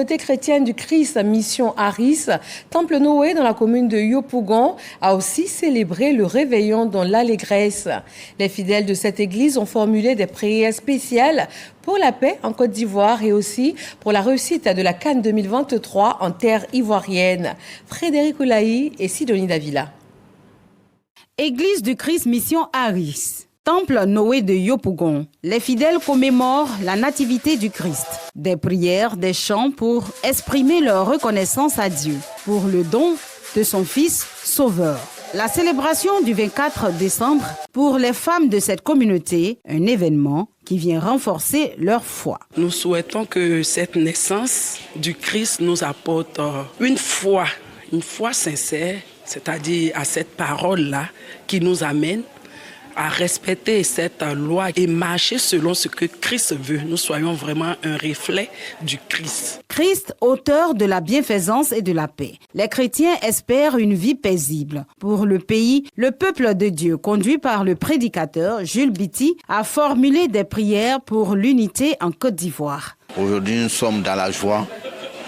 communauté chrétienne du Christ Mission Aris, Temple Noé dans la commune de Yopougon, a aussi célébré le réveillon dans l'allégresse. Les fidèles de cette église ont formulé des prières spéciales pour la paix en Côte d'Ivoire et aussi pour la réussite de la CAN 2023 en terre ivoirienne. Frédéric Oulaï et Sidonie Davila. Église du Christ Mission Aris. Temple Noé de Yopougon, les fidèles commémorent la nativité du Christ. Des prières, des chants pour exprimer leur reconnaissance à Dieu pour le don de son Fils Sauveur. La célébration du 24 décembre pour les femmes de cette communauté, un événement qui vient renforcer leur foi. Nous souhaitons que cette naissance du Christ nous apporte une foi sincère, c'est-à-dire à cette parole-là qui nous amène à respecter cette loi et marcher selon ce que Christ veut. Nous soyons vraiment un reflet du Christ. Christ, auteur de la bienfaisance et de la paix. Les chrétiens espèrent une vie paisible. Pour le pays, le peuple de Dieu, conduit par le prédicateur Jules Biti, a formulé des prières pour l'unité en Côte d'Ivoire. Aujourd'hui, nous sommes dans la joie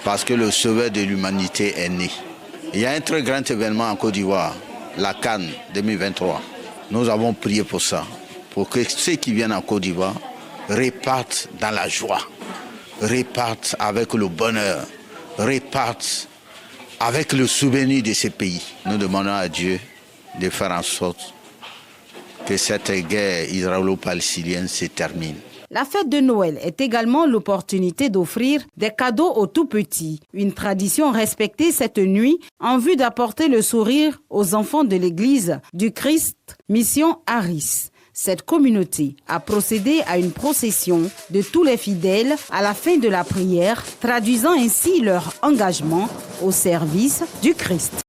parce que le sauveur de l'humanité est né. Il y a un très grand événement en Côte d'Ivoire, la CAN 2023. Nous avons prié pour ça, pour que ceux qui viennent en Côte d'Ivoire repartent dans la joie, repartent avec le bonheur, repartent avec le souvenir de ces pays. Nous demandons à Dieu de faire en sorte que cette guerre israélo-palestinienne se termine. La fête de Noël est également l'opportunité d'offrir des cadeaux aux tout-petits. Une tradition respectée cette nuit en vue d'apporter le sourire aux enfants de l'église du Christ Mission Aris. Cette communauté a procédé à une procession de tous les fidèles à la fin de la prière, traduisant ainsi leur engagement au service du Christ.